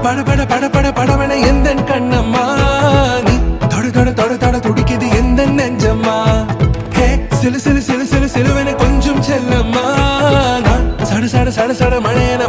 பட பட பட பட படவன எந்த கண்ணம்மா நீ தொட தொட தொட தொட துடிக்குது எந்த நெஞ்சம்மா ஹே சிலு சிலு சிலு சிலு சிலுவன கொஞ்சம் செல்லம்மா நான் சட சட சட சட மழையன